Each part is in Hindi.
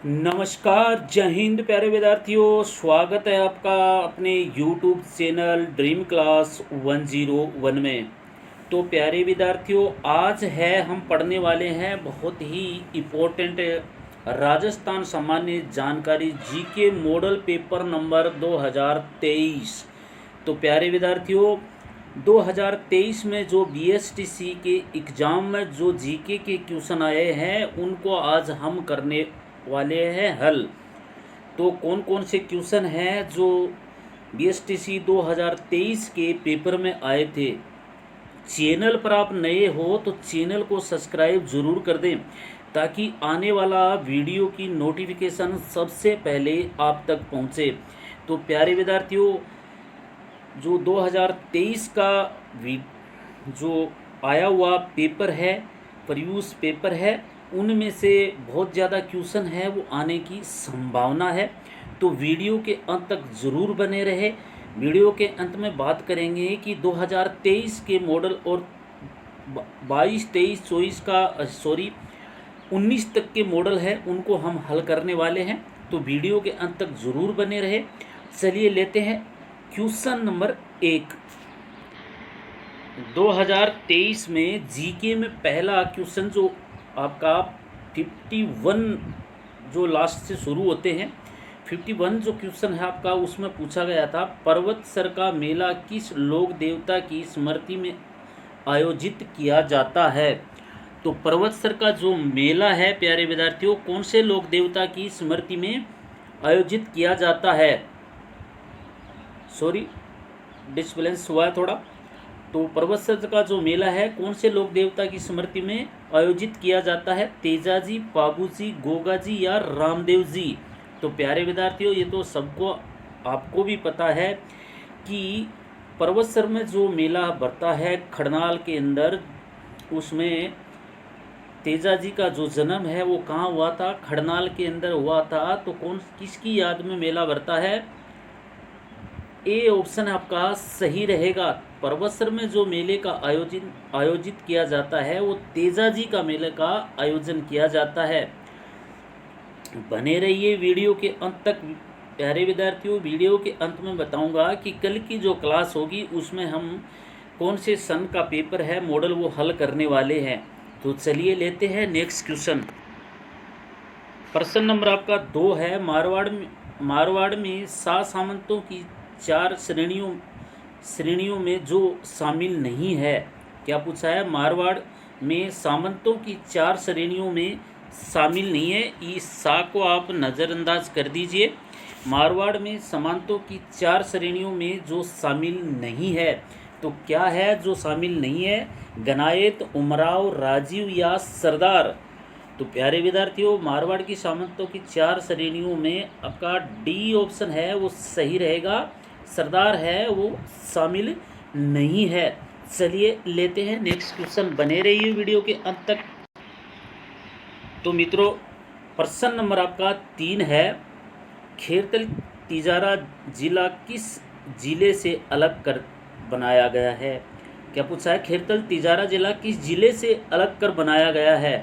नमस्कार, जय हिंद प्यारे विद्यार्थियों। स्वागत है आपका अपने यूट्यूब चैनल ड्रीम क्लास 101 में। तो प्यारे विद्यार्थियों, आज है हम पढ़ने वाले हैं बहुत ही इम्पोर्टेंट राजस्थान सामान्य जानकारी जीके मॉडल पेपर नंबर 2023। तो प्यारे विद्यार्थियों, 2023 में जो बीएसटीसी के एग्ज़ाम में जो जीके के क्वेश्चन आए हैं उनको आज हम करने वाले हैं हल। तो कौन कौन से क्वेश्चन हैं जो बीएसटीसी 2023 के पेपर में आए थे। चैनल पर आप नए हो तो चैनल को सब्सक्राइब ज़रूर कर दें ताकि आने वाला वीडियो की नोटिफिकेशन सबसे पहले आप तक पहुंचे। तो प्यारे विद्यार्थियों, जो 2023 का जो आया हुआ पेपर है, प्रीवियस पेपर है, उनमें से बहुत ज़्यादा क्वेश्चन है वो आने की संभावना है। तो वीडियो के अंत तक ज़रूर बने रहे। वीडियो के अंत में बात करेंगे कि 2023 के मॉडल और 22, 23, 24 का 19 तक के मॉडल है उनको हम हल करने वाले हैं। तो वीडियो के अंत तक ज़रूर बने रहे। चलिए लेते हैं क्वेश्चन नंबर 1। 2023 में जीके में पहला क्वेश्चन जो आपका 51 जो लास्ट से शुरू होते हैं, 51 जो क्वेश्चन है आपका उसमें पूछा गया था, पर्वतसर का मेला किस लोक देवता की स्मृति में आयोजित किया जाता है। तो पर्वतसर का जो मेला है प्यारे विद्यार्थियों, कौन से लोक देवता की स्मृति में आयोजित किया जाता है। सॉरी, डिसबैलेंस हुआ है थोड़ा। तो पर्वतसर का जो मेला है कौन से लोक देवता की स्मृति में आयोजित किया जाता है। तेजाजी, बाबूजी, गोगाजी या रामदेव जी। तो प्यारे विद्यार्थियों, ये तो सबको आपको भी पता है कि पर्वतसर में जो मेला बढ़ता है खड़नाल के अंदर, उसमें तेजाजी का जो जन्म है वो कहाँ हुआ था, खड़नाल के अंदर हुआ था। तो किसकी याद में मेला बढ़ता है। ए ऑप्शन आपका सही रहेगा। पर्वतसर में जो मेले का आयोजित किया जाता है वो तेजाजी का मेले का आयोजन किया जाता है। बने रहिए वीडियो के अंत तक प्यारे विद्यार्थियों। वीडियो के अंत में बताऊंगा कि कल की जो क्लास होगी उसमें हम कौन से सन का पेपर है मॉडल वो हल करने वाले हैं। तो चलिए लेते हैं नेक्स्ट क्वेश्चन। प्रश्न नंबर आपका 2 है। मारवाड़ में 7 सामंतों की 4 श्रेणियों में जो शामिल नहीं है। क्या पूछा है। मारवाड़ में सामंतों की 4 श्रेणियों में शामिल नहीं है। इस सा को आप नज़रअंदाज कर दीजिए। मारवाड़ में सामंतों की 4 श्रेणियों में जो शामिल नहीं है, तो क्या है जो शामिल नहीं है। गनायत, उमराव, राजीव या सरदार। तो प्यारे विद्यार्थियों, मारवाड़ की सामंतों की 4 श्रेणियों में आपका डी ऑप्शन है वो सही रहेगा। सरदार है वो शामिल नहीं है। चलिए लेते हैं नेक्स्ट क्वेश्चन। बने रहिए वीडियो के अंत तक। तो मित्रों, प्रश्न नंबर आपका 3 है। खेरतल तिजारा जिला किस जिले से अलग कर बनाया गया है। क्या पूछा है। खेरतल तिजारा जिला किस जिले से अलग कर बनाया गया है।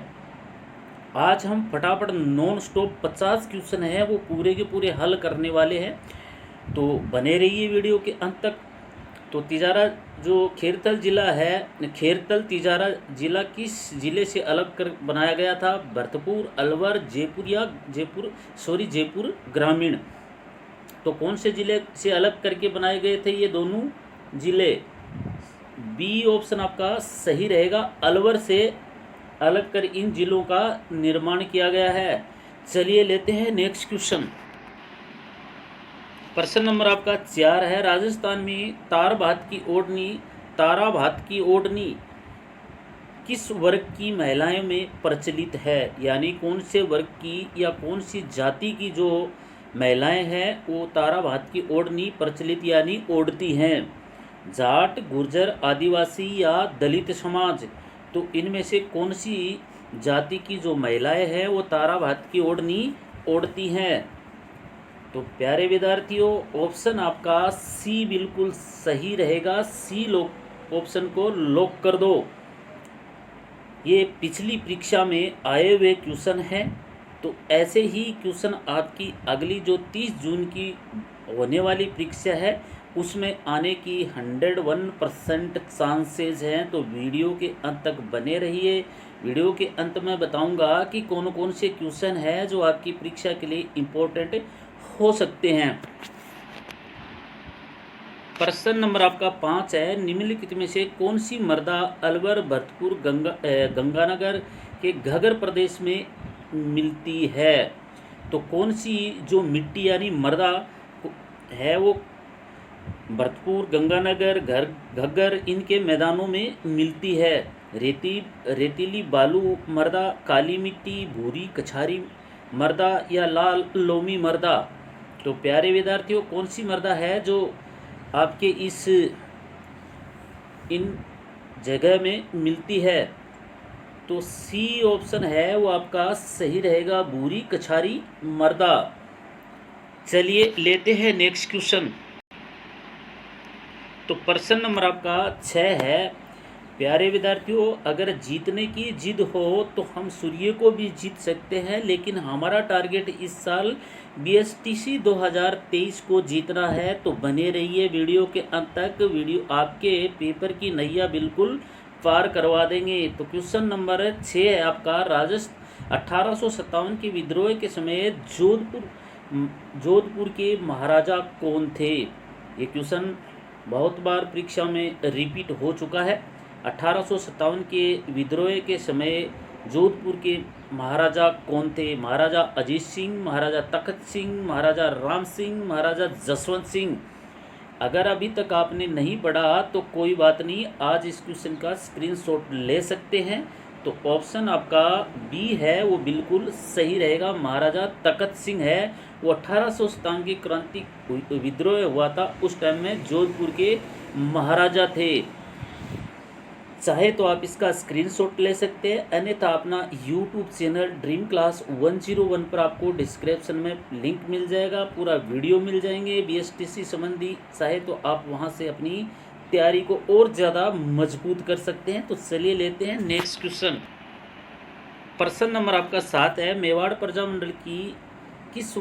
आज हम फटाफट नॉन स्टॉप 50 क्वेश्चन है वो पूरे के पूरे हल करने वाले हैं। तो बने रहिए वीडियो के अंत तक। तो तिजारा जो खेरतल जिला है, खेरतल तिजारा जिला किस जिले से अलग कर बनाया गया था। भरतपुर, अलवर, जयपुर ग्रामीण। तो कौन से जिले से अलग करके बनाए गए थे ये दोनों जिले। बी ऑप्शन आपका सही रहेगा। अलवर से अलग कर इन जिलों का निर्माण किया गया है। चलिए लेते हैं नेक्स्ट क्वेश्चन। प्रश्न नंबर आपका 4 है। राजस्थान में ताराभात की ओढ़नी किस वर्ग की महिलाओं में प्रचलित है। यानी कौन से वर्ग की या कौन सी जाति की जो महिलाएं हैं वो ताराभात की ओढ़नी प्रचलित यानी ओढ़ती हैं। जाट, गुर्जर, आदिवासी या दलित समाज। तो इनमें से कौन सी जाति की जो महिलाएं हैं वो ताराभात की ओढ़नी ओढ़ती हैं। तो प्यारे विद्यार्थियों, ऑप्शन आपका सी बिल्कुल सही रहेगा। सी ऑप्शन को लॉक कर दो। ये पिछली परीक्षा में आए हुए क्वेश्चन हैं। तो ऐसे ही क्वेश्चन आपकी अगली जो 30 जून की होने वाली परीक्षा है उसमें आने की 101% चांसेज हैं। तो वीडियो के अंत तक बने रहिए। वीडियो के अंत में बताऊंगा कि कौन कौन से क्वेश्चन हैं जो आपकी परीक्षा के लिए इम्पोर्टेंट हो सकते हैं। प्रश्न नंबर आपका 5 है, निम्नलिखित में से कौन सी मृदा अलवर, भरतपुर, गंगानगर के घगर प्रदेश में मिलती है। तो कौन सी जो मिट्टी यानी मृदा है वो भरतपुर, गंगानगर, घग्गर इनके मैदानों में मिलती है। रेतीली बालू मृदा, काली मिट्टी, भूरी कछारी मृदा या लाल लोमी मृदा। तो प्यारे विद्यार्थियों, कौन सी मृदा है जो आपके इन जगह में मिलती है। तो सी ऑप्शन है वो आपका सही रहेगा, भूरी कछारी मृदा। चलिए लेते हैं नेक्स्ट क्वेश्चन। तो प्रश्न नंबर आपका 6 है, प्यारे विद्यार्थियों, अगर जीतने की जिद हो तो हम सूर्य को भी जीत सकते हैं, लेकिन हमारा टारगेट इस साल BSTC 2023 को जीतना है। तो बने रहिए वीडियो के अंत तक। वीडियो आपके पेपर की नैया बिल्कुल पार करवा देंगे। तो क्वेश्चन नंबर 6 है आपका, 1857 के विद्रोह के समय जोधपुर के महाराजा कौन थे। ये क्वेश्चन बहुत बार परीक्षा में रिपीट हो चुका है। 1857 के विद्रोह के समय जोधपुर के महाराजा कौन थे। महाराजा अजीत सिंह, महाराजा तखत सिंह, महाराजा राम सिंह, महाराजा जसवंत सिंह। अगर अभी तक आपने नहीं पढ़ा तो कोई बात नहीं, आज इस क्वेश्चन का स्क्रीनशॉट ले सकते हैं। तो ऑप्शन आपका बी है वो बिल्कुल सही रहेगा, महाराजा तखत सिंह है। वो 1857 की क्रांति विद्रोह हुआ था, उस टाइम में जोधपुर के महाराजा थे। चाहे तो आप इसका स्क्रीनशॉट ले सकते हैं, अन्यथा अपना यूट्यूब चैनल ड्रीम क्लास 101 पर आपको डिस्क्रिप्शन में लिंक मिल जाएगा, पूरा वीडियो मिल जाएंगे BSTC संबंधी। चाहे तो आप वहां से अपनी तैयारी को और ज़्यादा मजबूत कर सकते हैं। तो चलिए लेते हैं नेक्स्ट क्वेश्चन। प्रश्न नंबर आपका 7 है, मेवाड़ प्रजामंडल की किस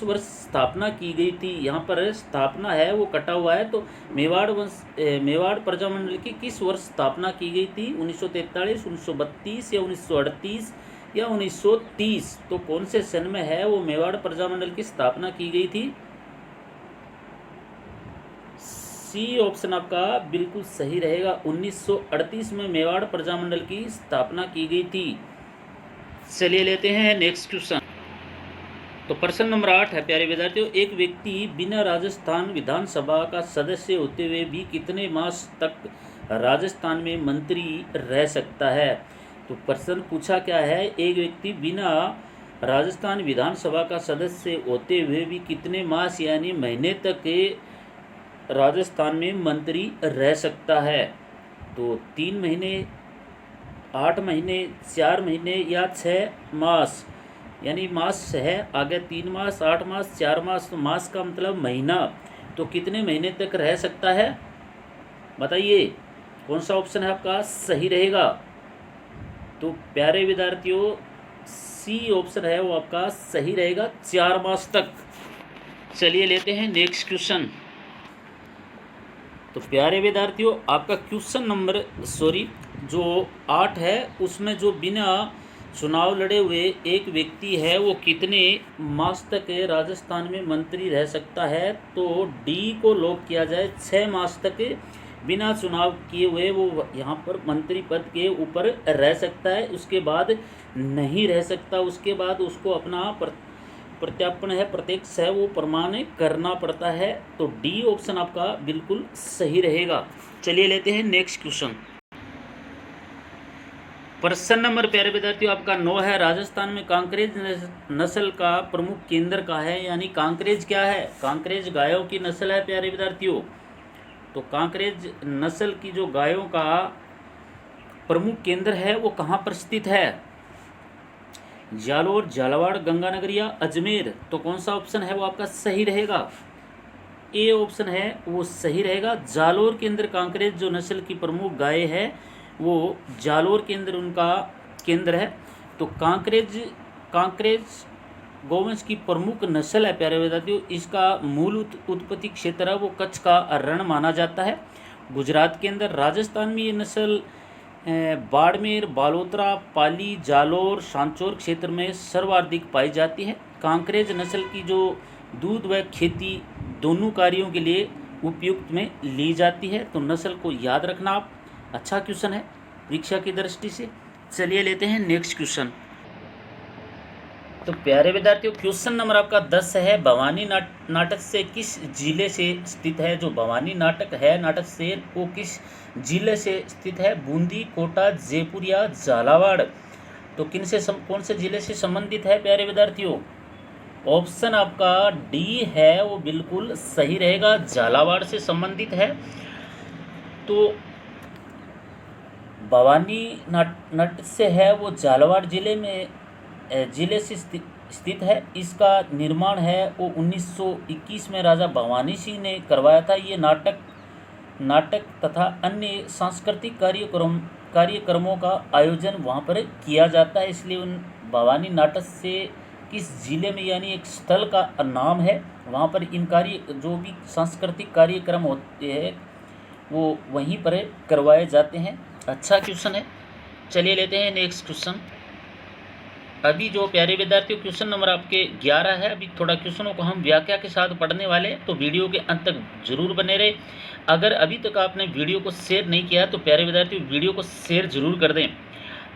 वर्ष स्थापना की गई थी। यहाँ पर स्थापना है वो कटा हुआ है, तो मेवाड़ प्रजामंडल की किस वर्ष स्थापना की गई थी। 1943, 1932 या 1938 या 1930। तो कौन से सन में है वो मेवाड़ प्रजामंडल की स्थापना की गई थी। सी ऑप्शन आपका बिल्कुल सही रहेगा, 1938 में मेवाड़ प्रजामंडल की स्थापना की गई थी। चलिए लेते हैं नेक्स्ट क्वेश्चन। तो प्रश्न नंबर 8 है, प्यारे विद्यार्थियों, एक व्यक्ति बिना राजस्थान विधानसभा का सदस्य होते हुए भी कितने मास तक राजस्थान में मंत्री रह सकता है। तो प्रश्न पूछा क्या है, एक व्यक्ति बिना राजस्थान विधानसभा का सदस्य होते हुए भी कितने मास यानी महीने तक राजस्थान में मंत्री रह सकता है। तो 3 महीने, 8 महीने, 4 महीने या 6 मास। यानी मास है आगे 3 मास, 8 मास, 4 मास। तो मास का मतलब महीना। तो कितने महीने तक रह सकता है बताइए, कौन सा ऑप्शन है आपका सही रहेगा। तो प्यारे विद्यार्थियों, सी ऑप्शन है वो आपका सही रहेगा, 4 मास तक। चलिए लेते हैं नेक्स्ट क्वेश्चन। तो प्यारे विद्यार्थियों, आपका क्वेश्चन नंबर जो 8 है उसमें जो बिना चुनाव लड़े हुए एक व्यक्ति है वो कितने मास तक राजस्थान में मंत्री रह सकता है। तो डी को लॉक किया जाए, 6 मास तक बिना चुनाव किए हुए वो यहाँ पर मंत्री पद के ऊपर रह सकता है। उसके बाद नहीं रह सकता, उसके बाद उसको अपना प्रत्यापन है, प्रत्यक्ष है, वो प्रमाण करना पड़ता है। तो डी ऑप्शन आपका बिल्कुल सही रहेगा। चलिए लेते हैं नेक्स्ट क्वेश्चन। प्रश्न नंबर प्यारे विद्यार्थियों आपका 9 है, राजस्थान में कांकरेज नस्ल का प्रमुख केंद्र कहाँ है। यानी कांकरेज क्या है, कांकरेज गायों की नस्ल है प्यारे विद्यार्थियों। तो कांकरेज नस्ल की जो गायों का प्रमुख केंद्र है वो कहाँ पर स्थित है। जालोर, झालावाड़, गंगानगर या अजमेर। तो कौन सा ऑप्शन है वो आपका सही रहेगा। ए ऑप्शन है वो सही रहेगा, जालोर के अंदर कांकरेज जो नस्ल की प्रमुख गाय है वो जालोर के अंदर उनका केंद्र है। तो कांकरेज गोवंश की प्रमुख नस्ल है प्यारे विद्यार्थियों। इसका मूल उत्पत्ति क्षेत्र है वो कच्छ का रण माना जाता है गुजरात के अंदर। राजस्थान में ये नस्ल बाड़मेर, बालोतरा, पाली, जालोर, सांचौर क्षेत्र में सर्वाधिक पाई जाती है। कांकरेज नस्ल की जो दूध व खेती दोनों कार्यों के लिए उपयुक्त में ली जाती है। तो नस्ल को याद रखना आप, अच्छा क्वेश्चन है परीक्षा की दृष्टि से। चलिए लेते हैं नेक्स्ट क्वेश्चन। तो प्यारे विद्यार्थियों क्वेश्चन नंबर आपका 10 है, भवानी नाटक से किस जिले से स्थित है। जो भवानी नाटक है, नाटक से वो किस जिले से स्थित है। बूंदी, कोटा, जयपुर या झालावाड़। तो कौन से जिले से संबंधित है प्यारे विद्यार्थियों। ऑप्शन आपका डी है वो बिल्कुल सही रहेगा, झालावाड़ से संबंधित है। तो भवानी नाटक से है वो झालावाड़ जिले से स्थित है। इसका निर्माण है वो 1921 में राजा भवानी सिंह ने करवाया था। ये नाटक तथा अन्य सांस्कृतिक कार्यक्रमों का आयोजन वहाँ पर किया जाता है, इसलिए उन भवानी नाटक से किस जिले में यानी एक स्थल का नाम है, वहाँ पर इन जो भी सांस्कृतिक कार्यक्रम होते हैं वो वहीं पर करवाए जाते हैं। अच्छा क्वेश्चन है। चलिए लेते हैं नेक्स्ट क्वेश्चन। अभी जो प्यारे विद्यार्थियों क्वेश्चन नंबर आपके 11 है। अभी थोड़ा क्वेश्चनों को हम व्याख्या के साथ पढ़ने वाले हैं, तो वीडियो के अंत तक जरूर बने रहे। अगर अभी तक आपने वीडियो को शेयर नहीं किया तो प्यारे विद्यार्थियों वीडियो को शेयर जरूर कर दें।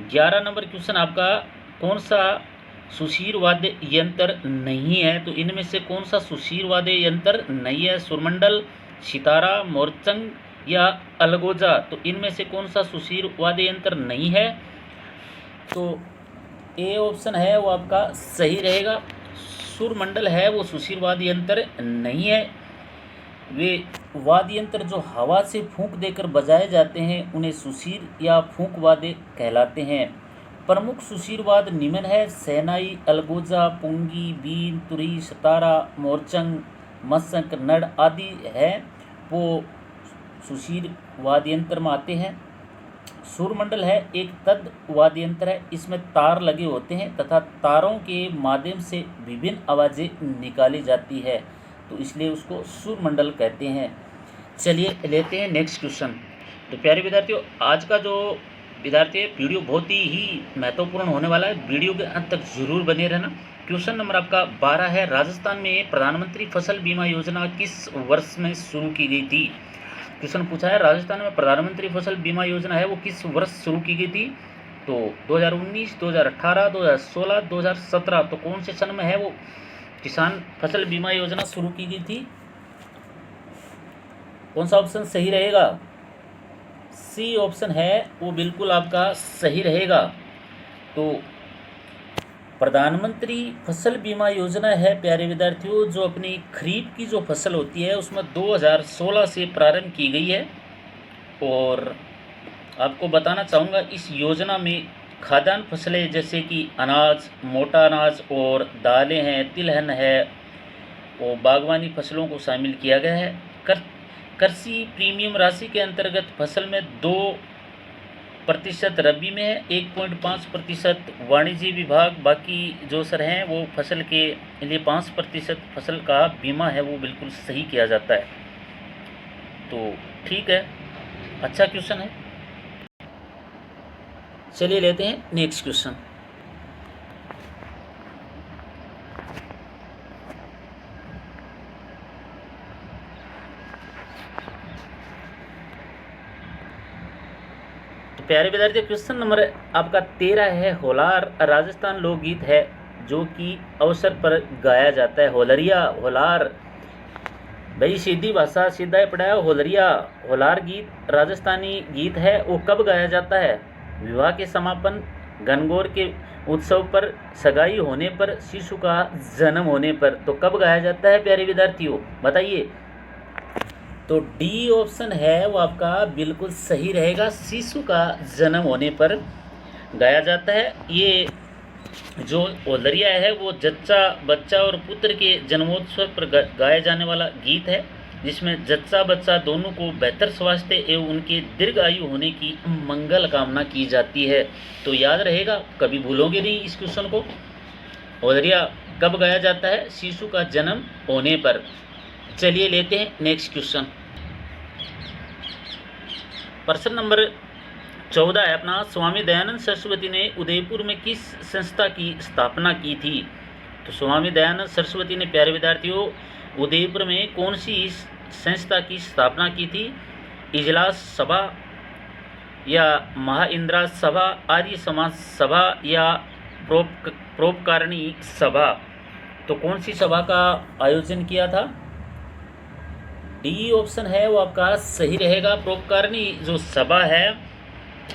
11 नंबर क्वेश्चन आपका, कौन सा सुशीर वाद्य यंत्र नहीं है। तो इनमें से कौन सा सुशीर वाद्य यंत्र नहीं है। सुरमंडल, सितारा, मोरचंग या अलगोजा। तो इनमें से कौन सा सुशीर वाद्य यंत्र नहीं है। तो ए ऑप्शन है वो आपका सही रहेगा। सुरमंडल है वो सुशीर वाद्य यंत्र नहीं है। वे वाद्य यंत्र जो हवा से फूंक देकर बजाए जाते हैं उन्हें सुशीर या फूंक वाद्य कहलाते हैं। प्रमुख सुशीर वाद्य निम्न है, शहनाई, अलगोजा, पुंगी, बीन, तुरी, सतारा, मोरचंग, मसंक, नड़ आदि है वो सुशीर वाद्य यंत्र में आते हैं। सुरमंडल है एक तद वाद्य यंत्र है, इसमें तार लगे होते हैं तथा तारों के माध्यम से विभिन्न आवाज़ें निकाली जाती है, तो इसलिए उसको सुरमंडल कहते हैं। चलिए लेते हैं नेक्स्ट क्वेश्चन। तो प्यारे विद्यार्थियों आज का जो विद्यार्थी है वीडियो बहुत ही महत्वपूर्ण होने वाला है, वीडियो के अंत तक जरूर बने रहना। क्वेश्चन नंबर आपका 12 है, राजस्थान में प्रधानमंत्री फसल बीमा योजना किस वर्ष में शुरू की गई थी। क्वेश्चन पूछा है राजस्थान में प्रधानमंत्री फसल बीमा योजना है वो किस वर्ष शुरू की गई थी। तो 2019, 2018, 2016, 2017। तो कौन से सन में है वो किसान फसल बीमा योजना शुरू की गई थी। कौन सा ऑप्शन सही रहेगा। सी ऑप्शन है वो बिल्कुल आपका सही रहेगा। तो प्रधानमंत्री फसल बीमा योजना है प्यारे विद्यार्थियों जो अपनी खरीफ की जो फसल होती है उसमें 2016 से प्रारंभ की गई है। और आपको बताना चाहूँगा इस योजना में खाद्यान्न फसलें जैसे कि अनाज, मोटा अनाज और दालें हैं, तिलहन है और बागवानी फसलों को शामिल किया गया है। कृषि प्रीमियम राशि के अंतर्गत फसल में 2% रबी में है, 1.5% वाणिज्य विभाग, बाकी जो सर हैं वो फसल के लिए 5% फसल का बीमा है वो बिल्कुल सही किया जाता है। तो ठीक है, अच्छा क्वेश्चन है। चलिए लेते हैं नेक्स्ट क्वेश्चन। प्यारे विद्यार्थी क्वेश्चन नंबर आपका 13 है, होलार राजस्थान लोकगीत है जो कि अवसर पर गाया जाता है। होलार भाई सीधी भाषा सीधा ही पढ़ाया। होलार गीत राजस्थानी गीत है वो कब गाया जाता है। विवाह के समापन, गणगौर के उत्सव पर, सगाई होने पर, शिशु का जन्म होने पर। तो कब गाया जाता है प्यारे विद्यार्थियों बताइए। तो डी ऑप्शन है वो आपका बिल्कुल सही रहेगा, शिशु का जन्म होने पर गाया जाता है। ये जो होलरिया है वो जच्चा, बच्चा और पुत्र के जन्मोत्सव पर गाया जाने वाला गीत है। जिसमें जच्चा बच्चा दोनों को बेहतर स्वास्थ्य एवं उनके दीर्घ आयु होने की मंगल कामना की जाती है। तो याद रहेगा, कभी भूलोगे नहीं इस क्वेश्चन को। ओदरिया कब गाया जाता है? शिशु का जन्म होने पर। चलिए लेते हैं नेक्स्ट क्वेश्चन। प्रश्न नंबर 14 है अपना, स्वामी दयानंद सरस्वती ने उदयपुर में किस संस्था की स्थापना की थी? तो स्वामी दयानंद सरस्वती ने प्यारे विद्यार्थियों उदयपुर में कौन सी संस्था की स्थापना की थी? इजलास सभा या महाइंद्रा सभा, आर्य समाज सभा या परोपकारिणी सभा? तो कौन सी सभा का आयोजन किया था? डी ऑप्शन है वो आपका सही रहेगा। परोपकारिणी जो सभा है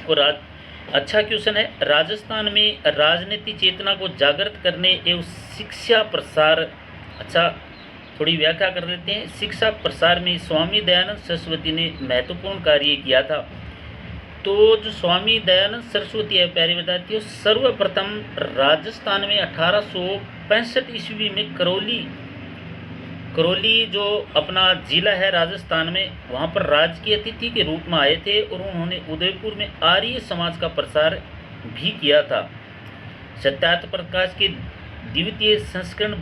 और अच्छा क्वेश्चन है। राजस्थान में राजनीति चेतना को जागृत करने एवं शिक्षा प्रसार, अच्छा थोड़ी व्याख्या कर लेते हैं। शिक्षा प्रसार में स्वामी दयानंद सरस्वती ने महत्वपूर्ण कार्य किया था। तो जो स्वामी दयानंद सरस्वती है प्यारे विद्यार्थियों, सर्वप्रथम राजस्थान में 1865 ईस्वी में करौली जो अपना जिला है राजस्थान में, वहाँ पर राजकीय अतिथि के रूप में आए थे और उन्होंने उदयपुर में आर्य समाज का प्रसार भी किया था। सत्यार्थ प्रकाश के द्वितीय संस्करण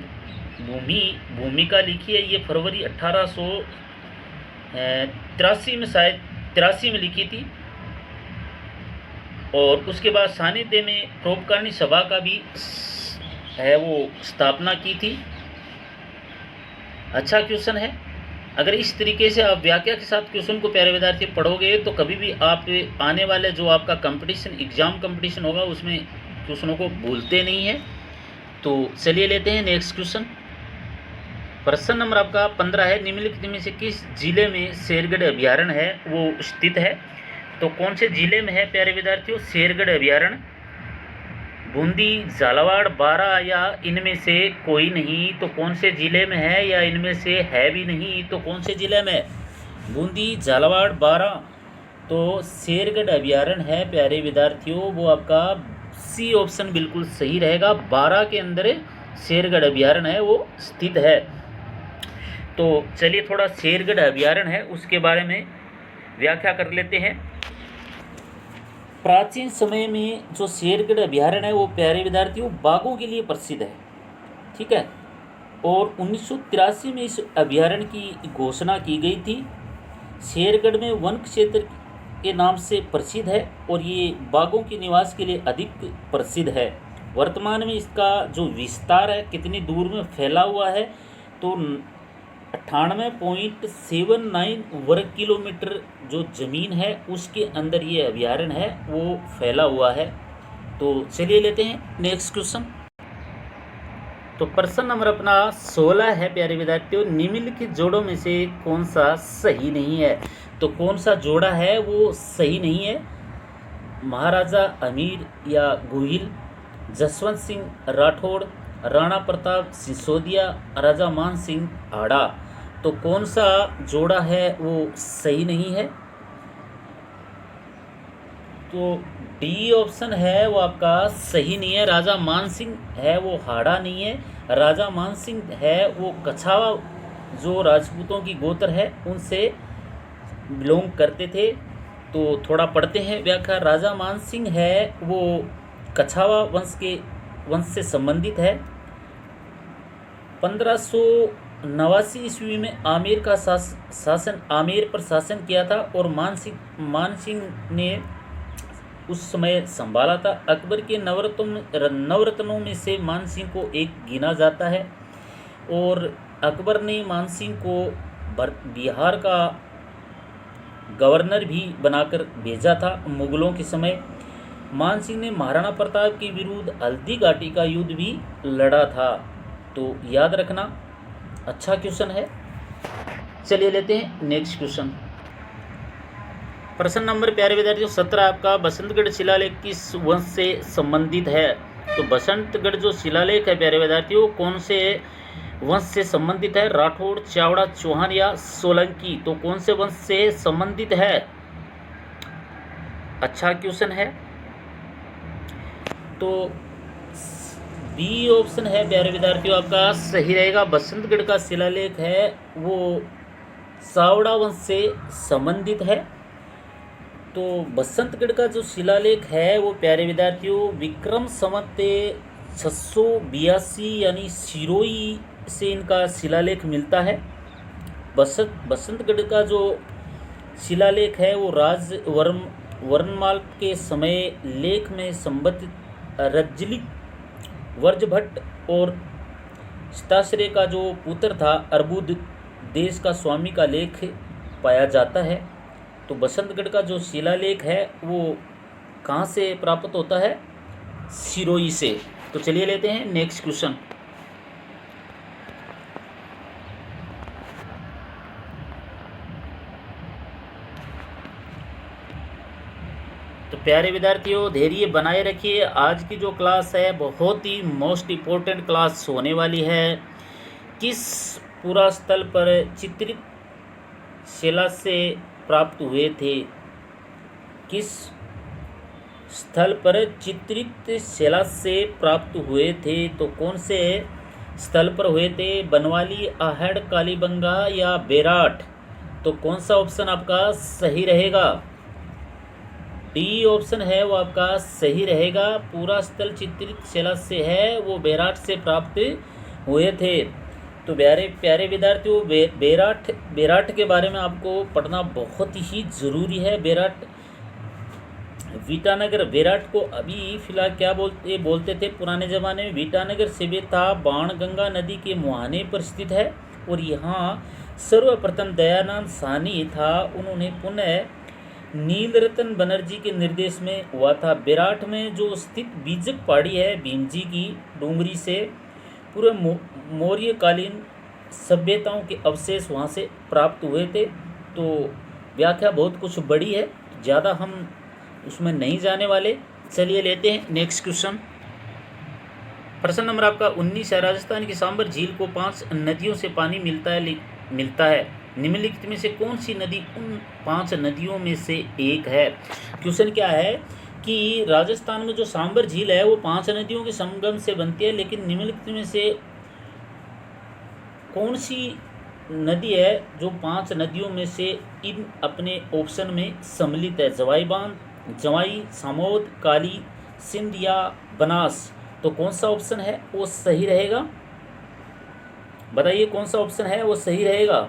भूमिका लिखी है, ये फरवरी 1883 में शायद 83 में लिखी थी। और उसके बाद सानिध्य में परोपकारिणी सभा का भी है वो स्थापना की थी। अच्छा क्वेश्चन है। अगर इस तरीके से आप व्याख्या के साथ क्वेश्चन को प्यारे विद्यार्थी पढ़ोगे तो कभी भी आप आने वाले जो आपका कंपटीशन एग्जाम कंपटीशन होगा उसमें क्वेश्चनों को भूलते नहीं है। तो चलिए लेते हैं नेक्स्ट क्वेश्चन। प्रश्न नंबर आपका 15 है, निम्नलिखित में से किस जिले में शेरगढ़ अभयारण्य है वो स्थित है? तो कौन से जिले में है प्यारे विद्यार्थियों शेरगढ़ अभयारण्य? बूंदी, झालावाड़, बारा या इनमें से कोई नहीं? तो कौन से जिले में है या इनमें से है भी नहीं? तो कौन से जिले में? बूंदी, झालावाड़, बारा। तो शेरगढ़ अभयारण्य है प्यारे विद्यार्थियों वो आपका सी ऑप्शन बिल्कुल सही रहेगा। बारा के अंदर शेरगढ़ अभयारण्य है वो स्थित है। तो चलिए थोड़ा शेरगढ़ अभयारण्य है उसके बारे में व्याख्या कर लेते हैं। प्राचीन समय में जो शेरगढ़ अभयारण्य है वो प्यारे विद्यार्थियों बाघों के लिए प्रसिद्ध है, ठीक है। और 1983 में इस अभयारण्य की घोषणा की गई थी। शेरगढ़ में वन क्षेत्र के नाम से प्रसिद्ध है और ये बाघों के निवास के लिए अधिक प्रसिद्ध है। वर्तमान में इसका जो विस्तार है कितनी दूर में फैला हुआ है? तो 98.79 वर्ग किलोमीटर जो ज़मीन है उसके अंदर ये अभयारण्य है वो फैला हुआ है। तो चलिए लेते हैं नेक्स्ट क्वेश्चन। तो प्रश्न नंबर अपना 16 है प्यारे विद्यार्थियों, निम्नलिखित जोड़ों में से कौन सा सही नहीं है? तो कौन सा जोड़ा है वो सही नहीं है? महाराजा अमीर या गोहिल, जसवंत सिंह राठौड़, राणा प्रताप सिसोदिया, राजा मान सिंह आड़ा। तो कौन सा जोड़ा है वो सही नहीं है? तो डी ऑप्शन है वो आपका सही नहीं है। राजा मान सिंह है वो हाड़ा नहीं है। राजा मान सिंह है वो कछावा जो राजपूतों की गोत्र है उनसे बिलोंग करते थे। तो थोड़ा पढ़ते हैं व्याख्या। राजा मान सिंह है वो कछावा वंश से संबंधित है। 1589 ईस्वी में आमेर का आमेर पर शासन किया था और मान सिंह ने उस समय संभाला था। अकबर के नवरत्नों में से मान सिंह को एक गिना जाता है और अकबर ने मान सिंह को बिहार का गवर्नर भी बनाकर भेजा था मुगलों के समय। मान सिंह ने महाराणा प्रताप के विरुद्ध हल्दी घाटी का युद्ध भी लड़ा था। तो याद रखना, अच्छा क्वेश्चन है। चलिए लेते हैं नेक्स्ट क्वेश्चन। प्रश्न नंबर प्यारे विद्यार्थियों 17 आपका, बसंतगढ़ शिलालेख किस वंश से संबंधित है? तो बसंतगढ़ जो शिलालेख है प्यारे विद्यार्थियों कौन से वंश से संबंधित है? राठौड़, चावड़ा, चौहान या सोलंकी? तो कौन से वंश से संबंधित है? अच्छा क्वेश्चन है। तो बी ऑप्शन है प्यारे विद्यार्थियों आपका सही रहेगा। बसंतगढ़ का शिलालेख है वो सावड़ा वंश से संबंधित है। तो बसंतगढ़ का जो शिलालेख है वो प्यारे विद्यार्थियों विक्रम संवत 682 यानी सिरोही से इनका शिलालेख मिलता है। बसंतगढ़ का जो शिलालेख है वो वर्णमाल के समय लेख में संबंधित रज्जली वर्जभट्ट और स्ताश्रय का जो पुत्र था अर्बुद देश का स्वामी का लेख पाया जाता है। तो बसंतगढ़ का जो शिलालेख है वो कहाँ से प्राप्त होता है? सिरोही से। तो चलिए लेते हैं नेक्स्ट क्वेश्चन। तो प्यारे विद्यार्थियों धैर्य बनाए रखिए। आज की जो क्लास है बहुत ही मोस्ट इम्पोर्टेंट क्लास होने वाली है। किस पूरा स्थल पर चित्रित शिला से प्राप्त हुए थे? किस स्थल पर चित्रित शिला से प्राप्त हुए थे? तो कौन से स्थल पर हुए थे? बनवाली, आहड़, कालीबंगा या बेराट? तो कौन सा ऑप्शन आपका सही रहेगा? डी ऑप्शन है वो आपका सही रहेगा। पूरा स्थल चित्रित शिला से है वो बेराट से प्राप्त हुए थे। तो प्यारे विद्यार्थियों बेराट के बारे में आपको पढ़ना बहुत ही ज़रूरी है। वीटानगर बेराट को अभी फिलहाल क्या बोलते थे पुराने ज़माने में? वीटानगर सभ्यता बाणगंगा नदी के मुहाने पर स्थित है और यहाँ सर्वप्रथम दयानंद साहनी था। उन्होंने पुनः नीलरतन बनर्जी के निर्देश में हुआ था। बेराट में जो स्थित बीजक पहाड़ी है भीमजी की डूंगरी से पूरे मौर्यकालीन सभ्यताओं के अवशेष वहाँ से प्राप्त हुए थे। तो व्याख्या बहुत कुछ बड़ी है, ज़्यादा हम उसमें नहीं जाने वाले। चलिए लेते हैं नेक्स्ट क्वेश्चन। प्रश्न नंबर आपका 19 है। राजस्थान की सांबर झील को 5 नदियों से पानी मिलता है। निम्नलिखित में से कौन सी नदी उन 5 नदियों में से एक है? क्वेश्चन क्या है कि राजस्थान में जो सांबर झील है वो 5 नदियों के संगम से बनती है, लेकिन निम्नलिखित में से कौन सी नदी है जो 5 नदियों में से इन अपने ऑप्शन में सम्मिलित है? जवाई बांध, जवाई, सामोद, काली, सिंध या बनास? तो कौन सा ऑप्शन है वो सही रहेगा? बताइए कौन सा ऑप्शन है वो सही रहेगा?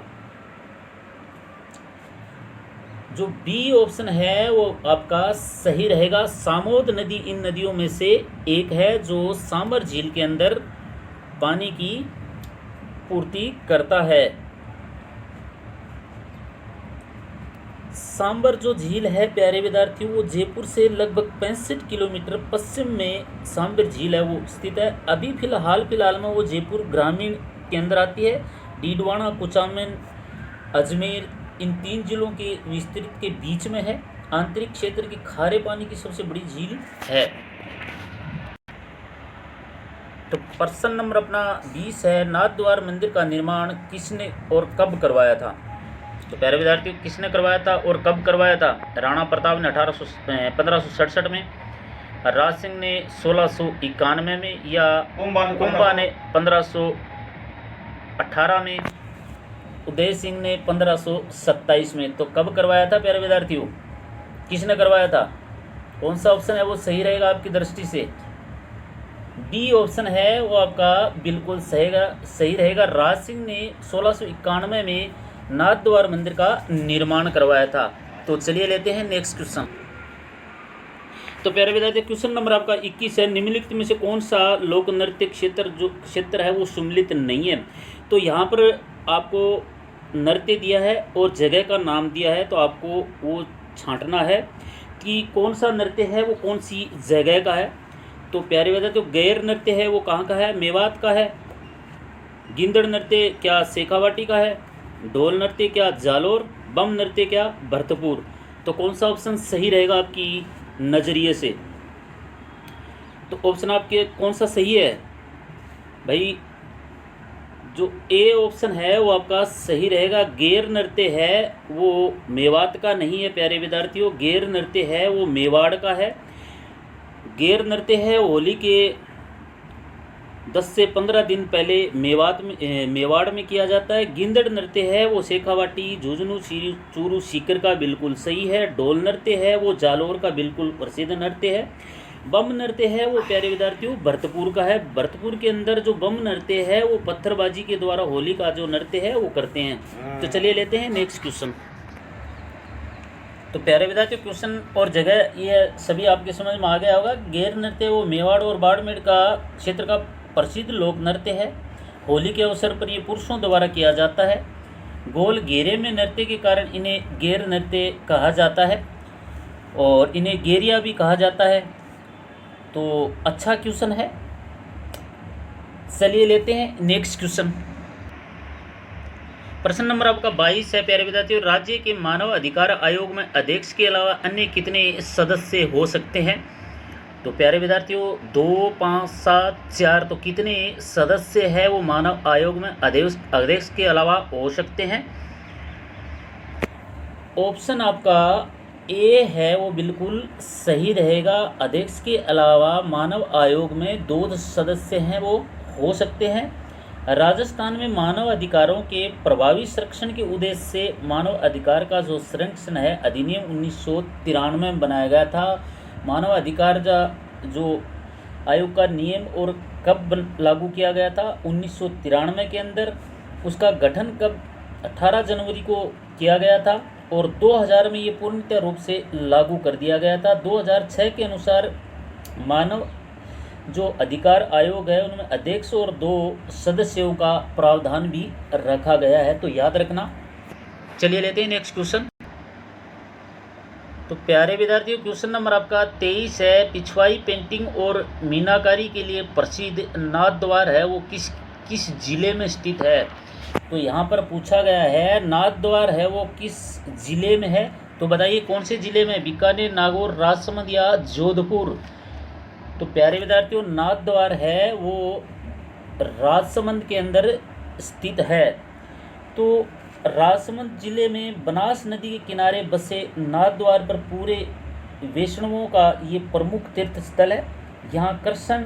जो बी ऑप्शन है वो आपका सही रहेगा। सामोद नदी इन नदियों में से एक है जो सांबर झील के अंदर पानी की पूर्ति करता है। सांबर जो झील है प्यारे विद्यार्थियों वो जयपुर से लगभग 65 किलोमीटर पश्चिम में सांबर झील है वो स्थित है। अभी फिलहाल में वो जयपुर ग्रामीण के अंदर आती है। डीडवाना, कुचामन, अजमेर इन 3 जिलों के विस्तृत के बीच में है। आंतरिक क्षेत्र की खारे पानी की सबसे बड़ी झील है। तो प्रश्न नंबर अपना 20 है। नाथद्वार मंदिर का निर्माण किसने और कब करवाया था? तो प्यारे विद्यार्थियों किसने करवाया था और कब करवाया था? राणा प्रताप ने 1567 में, राज सिंह ने 1691 में या कुंभा ने 1518 में, उदय सिंह ने 1527 में। तो कब करवाया था प्यारे विद्यार्थियों? किसने करवाया था? कौन सा ऑप्शन है वो सही रहेगा आपकी दृष्टि से? बी ऑप्शन है वो आपका बिल्कुल सही रहेगा। राज सिंह ने 1691 में नाथद्वार मंदिर का निर्माण करवाया था। तो चलिए लेते हैं नेक्स्ट क्वेश्चन। तो प्यारे विद्यार्थी क्वेश्चन नंबर आपका 21 है। निम्नलिखित में से कौन सा लोक नृत्य क्षेत्र है वो सम्मिलित नहीं है? तो यहाँ पर आपको नृत्य दिया है और जगह का नाम दिया है, तो आपको वो छांटना है कि कौन सा नृत्य है वो कौन सी जगह का है। तो प्यारे विद्यार्थियों गैर नृत्य है वो कहाँ का है? मेवात का है। गिंदड़ नृत्य क्या शेखावाटी का है? ढोल नृत्य क्या जालोर? बम नृत्य क्या भरतपुर? तो कौन सा ऑप्शन सही रहेगा आपकी नज़रिए से? तो ऑप्शन आपके कौन सा सही है भाई? जो ए ऑप्शन है वो आपका सही रहेगा। गैर नृत्य है वो मेवात का नहीं है प्यारे विद्यार्थियों, गैर नृत्य है वो मेवाड़ का है। गैर नृत्य है होली के 10 से 15 दिन पहले मेवाड़ में किया जाता है। गिंदड़ नृत्य है वो शेखावाटी, झुंझुनू, चूरू, सीकर का बिल्कुल सही है। ढोल नृत्य है वो जालौर का बिल्कुल प्रसिद्ध नृत्य है। बम नृत्य है वो प्यारे विद्यार्थियों भरतपुर का है। भरतपुर के अंदर जो बम नृत्य है वो पत्थरबाजी के द्वारा होली का जो नृत्य है वो करते हैं। तो चलिए लेते हैं नेक्स्ट क्वेश्चन। तो प्यारे विद्यार्थियों क्वेश्चन और जगह ये सभी आपके समझ में आ गया होगा। गेर नृत्य वो मेवाड़ और बाड़मेर का क्षेत्र का प्रसिद्ध लोक नृत्य है। होली के अवसर पर ये पुरुषों द्वारा किया जाता है। गोल घेरे में नृत्य के कारण इन्हें गेर नृत्य कहा जाता है और इन्हें गेरिया भी कहा जाता है। तो अच्छा क्वेश्चन है। चलिए लेते हैं नेक्स्ट क्वेश्चन। प्रश्न नंबर आपका 22 है प्यारे विद्यार्थियों। राज्य के मानव अधिकार आयोग में अध्यक्ष के अलावा अन्य कितने सदस्य हो सकते हैं? तो प्यारे विद्यार्थियों 2, 5, 7, 4 तो कितने सदस्य हैं वो मानव आयोग में अध्यक्ष के अलावा हो सकते हैं? ऑप्शन आपका ए है वो बिल्कुल सही रहेगा। अध्यक्ष के अलावा मानव आयोग में 2 सदस्य हैं वो हो सकते हैं। राजस्थान में मानव अधिकारों के प्रभावी संरक्षण के उद्देश्य से मानव अधिकार का जो संरक्षण है अधिनियम 1993 में बनाया गया था। मानव अधिकार जो आयोग का नियम और कब लागू किया गया था 1993 के अंदर। उसका गठन कब 18 जनवरी को किया गया था और 2000 में ये पूर्णतः रूप से लागू कर दिया गया था। 2006 के अनुसार मानव जो अधिकार आयोग है उनमें अध्यक्ष और 2 सदस्यों का प्रावधान भी रखा गया है, तो याद रखना। चलिए लेते हैं नेक्स्ट क्वेश्चन। तो प्यारे विद्यार्थियों क्वेश्चन नंबर आपका 23 है। पिछवाई पेंटिंग और मीनाकारी के लिए प्रसिद्ध नाथ द्वार है वो किस जिले में स्थित है? तो यहाँ पर पूछा गया है नाथ द्वार है वो किस जिले में है, तो बताइए कौन से जिले में? बीकानेर, नागौर, राजसमंद या जोधपुर? तो प्यारे विद्यार्थियों नाथ द्वार है वो राजसमंद के अंदर स्थित है। तो राजसमंद जिले में बनास नदी के किनारे बसे नाथ द्वार पर पूरे वैष्णवों का ये प्रमुख तीर्थ स्थल है। यहाँ कृष्ण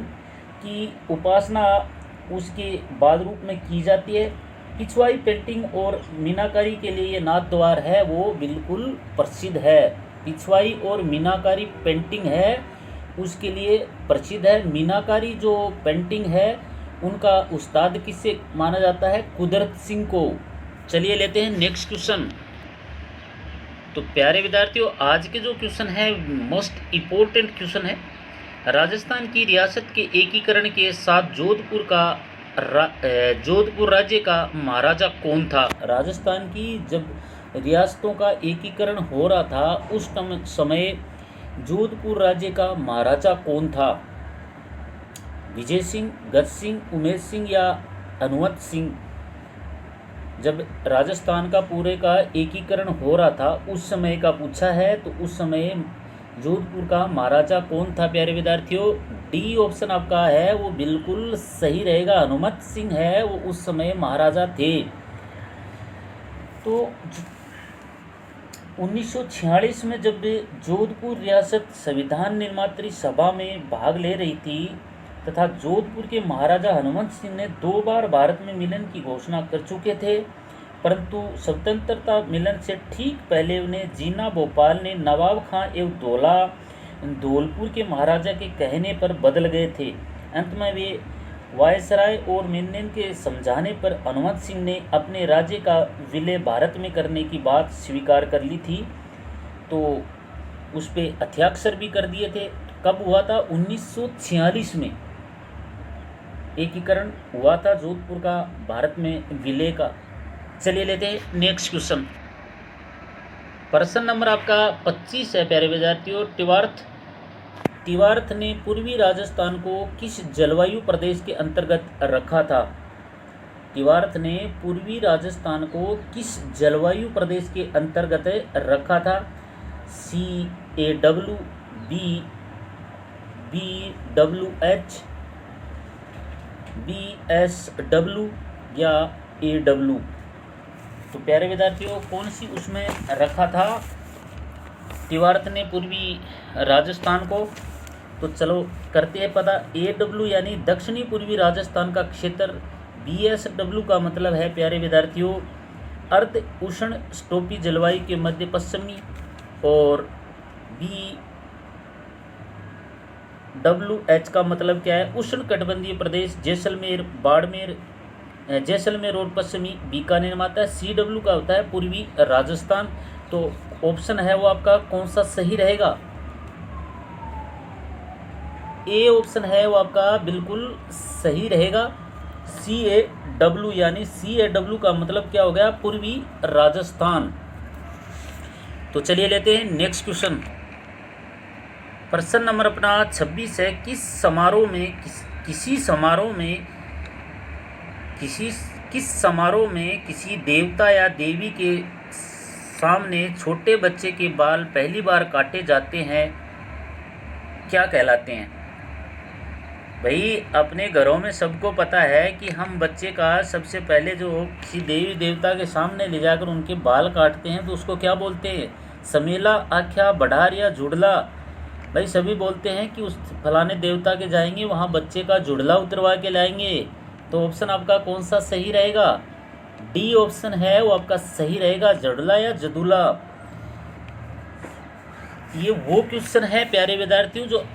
की उपासना उसके बाद रूप में की जाती है। पिछवाई पेंटिंग और मीनाकारी के लिए ये नाथ द्वार है वो बिल्कुल प्रसिद्ध है। पिछवाई और मीनाकारी पेंटिंग है उसके लिए प्रसिद्ध है। मीनाकारी जो पेंटिंग है उनका उस्ताद किससे माना जाता है? कुदरत सिंह को। चलिए लेते हैं नेक्स्ट क्वेश्चन। तो प्यारे विद्यार्थियों आज के जो क्वेश्चन है मोस्ट इम्पोर्टेंट क्वेश्चन है। राजस्थान की रियासत के एकीकरण के साथ जोधपुर राज्य का महाराजा कौन था? राजस्थान की जब रियासतों का एकीकरण हो रहा था उस समय जोधपुर राज्य का महाराजा कौन था? विजय सिंह, गज सिंह, उमेश सिंह या हनुमत सिंह? जब राजस्थान का पूरे का एकीकरण हो रहा था उस समय का पूछा है, तो उस समय जोधपुर का महाराजा कौन था प्यारे विद्यार्थियों? डी ऑप्शन आपका है वो बिल्कुल सही रहेगा। हनुमत सिंह है वो उस समय महाराजा थे। तो 1946 में जब जोधपुर रियासत संविधान निर्मात्री सभा में भाग ले रही थी तथा जोधपुर के महाराजा हनुमंत सिंह ने 2 बार भारत में मिलन की घोषणा कर चुके थे, परंतु स्वतंत्रता मिलन से ठीक पहले उन्हें जीना भोपाल ने नवाब खां एवं धौलपुर के महाराजा के कहने पर बदल गए थे। अंत में वे वायसराय और मेनन के समझाने पर हनुमंत सिंह ने अपने राज्य का विलय भारत में करने की बात स्वीकार कर ली थी, तो उस पर हस्ताक्षर भी कर दिए थे। कब हुआ था? 1946 में एकीकरण हुआ था जोधपुर का भारत में विलय का। चलिए लेते हैं नेक्स्ट क्वेश्चन। प्रश्न नंबर आपका 25 है प्यारे विद्यार्थियों। तिवार्थ ने पूर्वी राजस्थान को किस जलवायु प्रदेश के अंतर्गत रखा था? तिवार्थ ने पूर्वी राजस्थान को किस जलवायु प्रदेश के अंतर्गत रखा था? CAW, BWH, BSW या AW? तो प्यारे विद्यार्थियों कौन सी उसमें रखा था तिवार्थ ने पूर्वी राजस्थान को? तो चलो करते हैं पता। AW यानी दक्षिणी पूर्वी राजस्थान का क्षेत्र, BSW का मतलब है प्यारे विद्यार्थियों अर्ध उष्ण स्टोपी जलवायु के मध्य पश्चिमी, और BWH का मतलब क्या है, उष्ण कटिबंधीय प्रदेश, जैसलमेर, बाड़मेर, जैसलमेर और पश्चिमी बीकानेर में आता है। CW का होता है पूर्वी राजस्थान। तो ऑप्शन है वो आपका कौन सा सही रहेगा, ए ऑप्शन है वो आपका बिल्कुल सही रहेगा, CAW यानी CAW का मतलब क्या हो गया, पूर्वी राजस्थान। तो चलिए लेते हैं नेक्स्ट क्वेश्चन। प्रश्न नंबर अपना 26 है, किस समारोह में किसी देवता या देवी के सामने छोटे बच्चे के बाल पहली बार काटे जाते हैं, क्या कहलाते हैं। भाई अपने घरों में सबको पता है कि हम बच्चे का सबसे पहले जो किसी देवी देवता के सामने ले जाकर उनके बाल काटते हैं तो उसको क्या बोलते हैं, समेला, आख्या, बढ़ार या जुड़ला। भाई सभी बोलते हैं कि उस फलाने देवता के जाएंगे वहाँ बच्चे का जुड़ला उतरवा के लाएंगे। तो ऑप्शन आपका कौन सा सही रहेगा, डी ऑप्शन है वो आपका सही रहेगा, जुड़ला या जदुला। ये वो क्वेश्चन है प्यारे विद्यार्थियों जो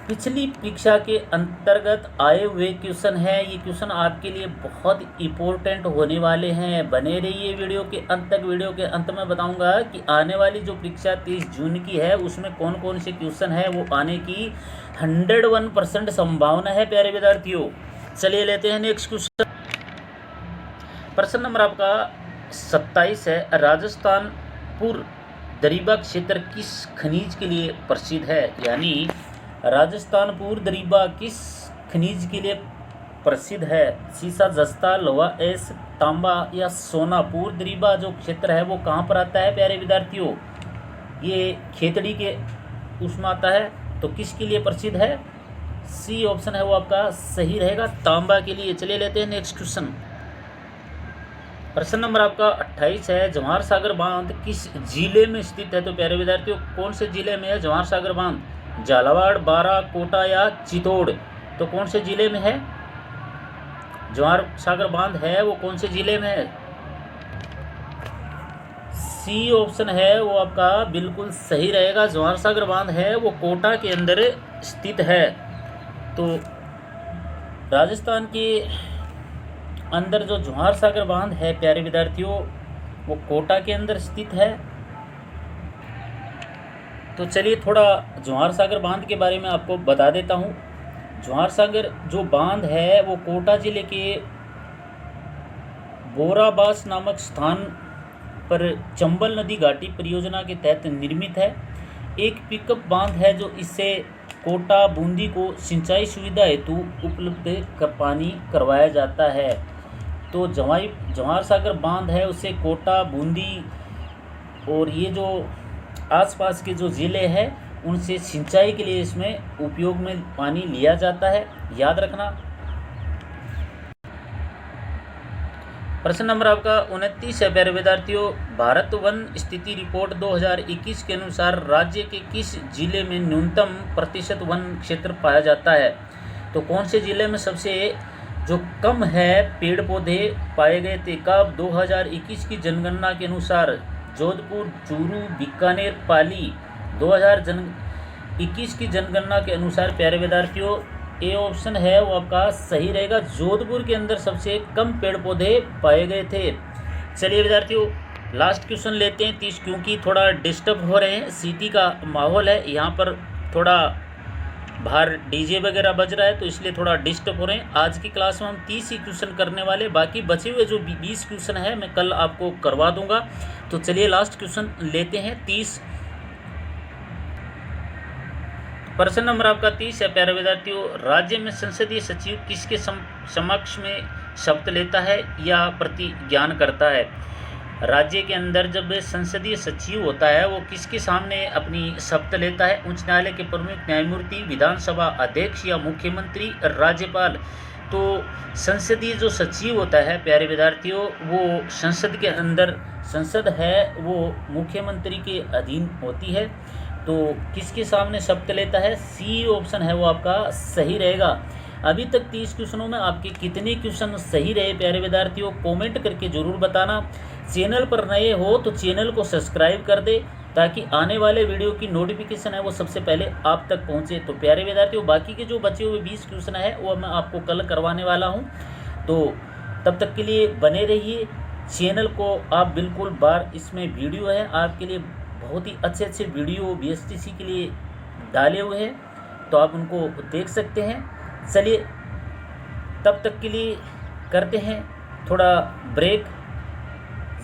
पिछली परीक्षा के अंतर्गत आए हुए क्वेश्चन है। ये क्वेश्चन आपके लिए बहुत इम्पोर्टेंट होने वाले हैं, बने रहिए वीडियो के अंत तक। वीडियो के अंत में बताऊंगा कि आने वाली जो परीक्षा 30 जून की है उसमें कौन कौन से क्वेश्चन है वो आने की 101% संभावना है प्यारे विद्यार्थियों। चलिए लेते हैं नेक्स्ट क्वेश्चन। प्रश्न नंबर आपका 27 है, राजस्थानपुर दरीबा क्षेत्र किस खनिज के लिए प्रसिद्ध है, यानी राजस्थानपुर दरीबा किस खनिज के लिए प्रसिद्ध है, सीसा, जस्ता, लोहा, एस, तांबा या सोना। पूर दरीबा जो क्षेत्र है वो कहाँ पर आता है प्यारे विद्यार्थियों, ये खेतड़ी के उसमें आता है। तो किसके लिए प्रसिद्ध है, सी ऑप्शन है वो आपका सही रहेगा, तांबा के लिए। चलिए लेते हैं नेक्स्ट क्वेश्चन। प्रश्न नंबर आपका 28 है, जवाहर सागर बांध किस जिले में स्थित है। तो प्यारे विद्यार्थियों कौन से जिले में है जवाहर सागर बांध, झालावाड़, बारा, कोटा या चित्तौड़। तो कौन से जिले में है जवाहर सागर बांध है वो कौन से जिले में है, सी ऑप्शन है वो आपका बिल्कुल सही रहेगा, जवाहर सागर बांध है वो कोटा के अंदर स्थित है। तो राजस्थान के अंदर जो जवाहर सागर बांध है प्यारे विद्यार्थियों वो कोटा के अंदर स्थित है। तो चलिए थोड़ा जवाहर सागर बांध के बारे में आपको बता देता हूँ। जवाहर सागर जो बांध है वो कोटा जिले के बोराबास नामक स्थान पर चंबल नदी घाटी परियोजना के तहत निर्मित है। एक पिकअप बांध है जो इससे कोटा बूंदी को सिंचाई सुविधा हेतु उपलब्ध पानी करवाया जाता है। तो जवाहर सागर बांध है उससे कोटा, बूंदी और ये जो आसपास के जो ज़िले हैं उनसे सिंचाई के लिए इसमें उपयोग में पानी लिया जाता है, याद रखना। प्रश्न नंबर आपका 29 है प्यारे विद्यार्थियों, भारत वन स्थिति रिपोर्ट 2021 के अनुसार राज्य के किस जिले में न्यूनतम प्रतिशत वन क्षेत्र पाया जाता है। तो कौन से जिले में सबसे जो कम है पेड़ पौधे पाए गए थे कब, 2021 की जनगणना के अनुसार जोधपुर, चूरू, बीकानेर, पाली। 2021 की जनगणना के अनुसार प्यारे विद्यार्थियों ए ऑप्शन है वो आपका सही रहेगा, जोधपुर के अंदर सबसे कम पेड़ पौधे पाए गए थे। चलिए विद्यार्थियों लास्ट क्वेश्चन लेते हैं 30, क्योंकि थोड़ा डिस्टर्ब हो रहे हैं, सिटी का माहौल है यहाँ पर, थोड़ा बाहर डीजे वगैरह बज रहा है तो इसलिए थोड़ा डिस्टर्ब हो रहे हैं। आज की क्लास में हम 30 ही क्वेश्चन करने वाले, बाकी बचे हुए जो 20 क्वेश्चन है मैं कल आपको करवा दूंगा। तो चलिए लास्ट क्वेश्चन लेते हैं 30। प्रश्न नंबर आपका 30 है प्यारे विद्यार्थियों, राज्य में संसदीय सचिव किसके समक्ष में शपथ लेता है या प्रतिज्ञान करता है। राज्य के अंदर जब संसदीय सचिव होता है वो किसके सामने अपनी शपथ लेता है, उच्च न्यायालय के प्रमुख न्यायमूर्ति, विधानसभा अध्यक्ष या मुख्यमंत्री, राज्यपाल। तो संसदीय जो सचिव होता है प्यारे विद्यार्थियों वो संसद के अंदर, संसद है वो मुख्यमंत्री के अधीन होती है। तो किसके सामने शब्द लेता है? सी ऑप्शन है वो आपका सही रहेगा। अभी तक 30 क्वेश्चनों में आपके कितने क्वेश्चन सही रहे प्यारे विद्यार्थियों, कमेंट करके ज़रूर बताना। चैनल पर नए हो तो चैनल को सब्सक्राइब कर दे ताकि आने वाले वीडियो की नोटिफिकेशन है वो सबसे पहले आप तक पहुंचे। तो प्यारे विद्यार्थियों, बाकी के जो बचे हुए 20 क्वेश्चन है वो मैं आपको कल करवाने वाला हूं। तो तब तक के लिए बने रहिए। चैनल को आप बिल्कुल बार, इसमें वीडियो है आपके लिए, बहुत ही अच्छे अच्छे वीडियो बीएसटीसी के लिए डाले हुए हैं, तो आप उनको देख सकते हैं। चलिए तब तक के लिए करते हैं थोड़ा ब्रेक।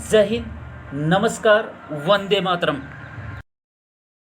जय हिंद, नमस्कार, वंदे मातरम।